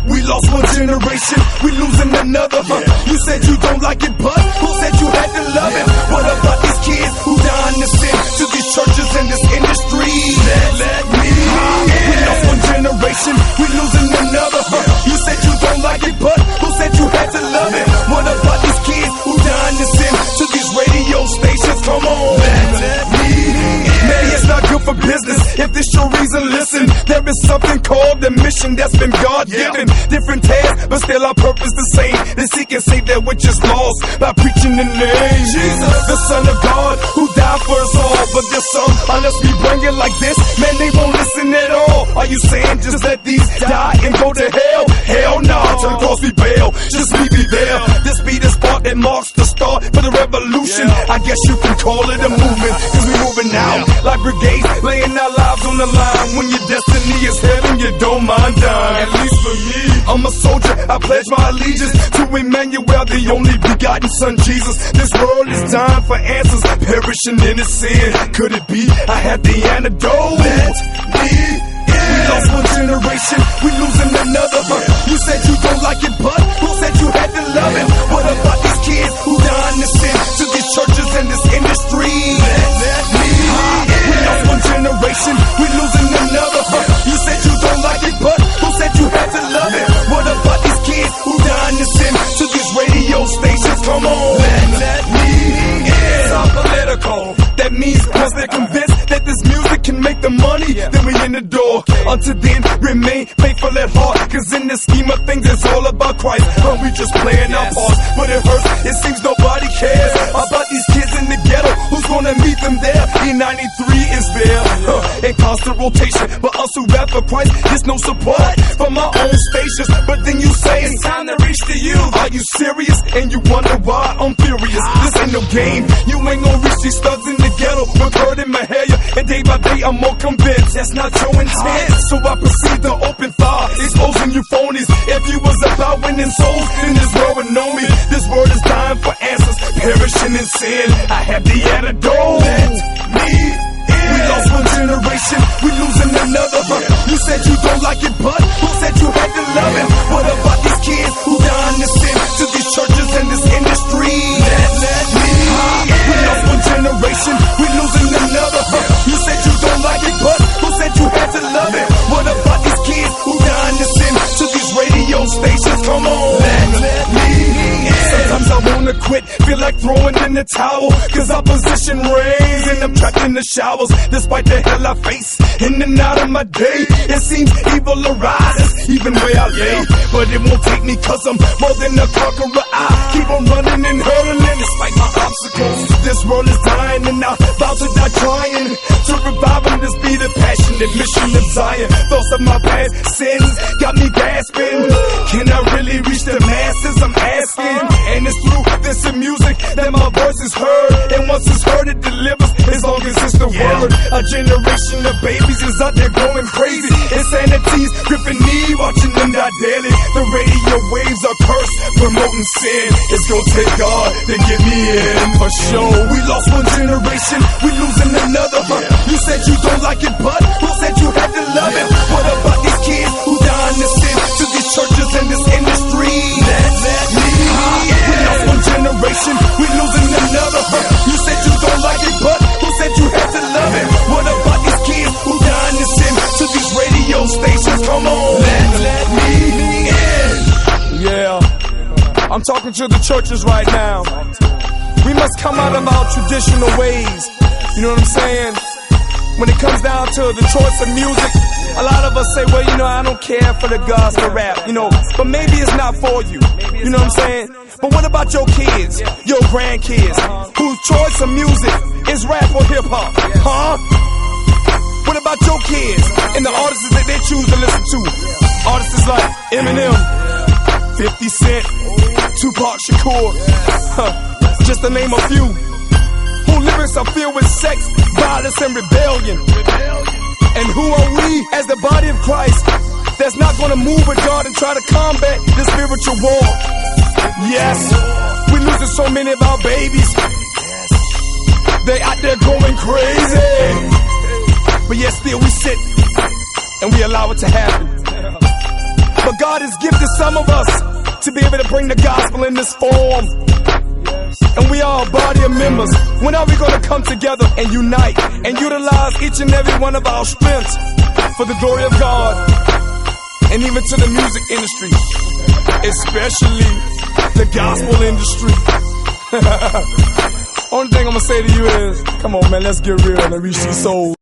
We lost one generation, we losing another. You said you don't like it, but who said you had to love it? What about these kids who dying to sin to these churches and this industry? Let me in. We lost one generation, we losing another. You said you don't like it, but who said you had to love it? What about these kids who dying to sin to these radio stations? Come on, let me in. Maybe it's not good for business. If this your reason, listen. There is something called the mission that's been God-given. Different tasks, but still our purpose the same. To seek and save that which is lost by preaching the name Jesus, the Son of God, who died for us all. But there's some, unless we bring it like this, man, they won't listen at all. Are you saying just let these die and go to hell? Hell no, to the cross we bail. Just leave me there. This be the spark that marks the start for the revolution. I guess you can call it a movement, cause we moving out like brigades, laying our lives on the line. When your destiny is heaven, you don't mind dying. At least for me, I'm a soldier, I pledge my allegiance to Emmanuel, the only begotten Son, Jesus. This world is dying for answers, perishing in its sin. Could it be I have the antidote? Let me in. We lost one generation, we losing another. You said you don't like it, but who said you had to love it? What about these kids who dying to sin to these churches and this industry? Let me in. We lost one generation, we losing another. You said you don't like it, but who said you had to love it? What about these kids who dying to sin to these radio stations? Come on, let me in. It's all political. That means once they're convinced that this music can make the money, then we in the door. Until then, remain faithful at heart, cause in the scheme of things it's all about Christ. But we just playing our parts, but it hurts, it seems nobody cares about these kids in the ghetto. Who's gonna meet them there? E93 is there, in constant rotation. But us who rap for Christ, there's no support from our own stations. But then you say it's time to reach the youth. Are you serious? And you wonder why I'm furious. This ain't no game, you ain't gonna reach these thugs in the ghetto with Bird in my hair. And day by day I'm more convinced that's not your intent. So I proceed to open fire, exposing you phonies. If you was about winning souls, then this world would know me. This world is dying for answers, perishing in sin. I have the antidote. Let me in. We lost one generation, we losing another. You said you don't like it, but who said you had to love it? What about these kids who dying to sin to these churches and this industry? Let me in. We lost one generation, we losing another. You said you don't like it, but who said you had to love it? What about these kids who dying to sin to these radio stations? Come on, let me in. Sometimes I wanna quit, feel like throwing in the towel, cause opposition reigns and I'm trapped in the showers. Despite the hell I face in and out of my day, it seems evil arises even where I lay. But it won't take me cause I'm more than a conqueror. I keep on running and hurtling despite my obstacles. This world is dying and I'm about to die trying to revive and this be the passionate mission of Zion. Thoughts of my past sins got me gasping. Can I really reach the masses? I'm asking. And it's through this music that my voice is heard. And once it's heard, it delivers as long as it's the word. A generation of babies is out there going crazy. Insanity's gripping me, watching them die daily. The radio waves are cursed, promoting sin. It's gonna take God to get me in for sure. We lost one generation, we losing another. You said you don't like it, but who said you had to love it? What about these kids who dying to sin to these churches and this industry? Let me in. We lost one generation, we losing another. You said you don't like it, but who said you had to love it? What about these kids who dying to sin to these radio stations? Come on, let me in. Yeah, I'm talking to the churches right now. We must come out of our traditional ways. You know what I'm saying? When it comes down to the choice of music, a lot of us say, well, you know, I don't care for the gospel rap, you know, but maybe it's not for you. You know what I'm saying? But what about your kids, your grandkids, whose choice of music is rap or hip hop? Huh? What about your kids and the artists that they choose to listen to? Artists like Eminem, 50 Cent, Tupac Shakur, just to name a few. Whose lyrics are filled with sex, violence, and rebellion. And who are we as the body of Christ that's not gonna move with God and try to combat the spiritual war? Yes, we losing so many of our babies. They out there going crazy. But yet still we sit and we allow it to happen. But But God has gifted some of us to be able to bring the gospel in this form. And we are a body of members. When are we gonna come together and unite and utilize each and every one of our strengths for the glory of God? And even to the music industry, especially the gospel industry. Only thing I'm gonna say to you is, come on man, let's get real and reach these souls.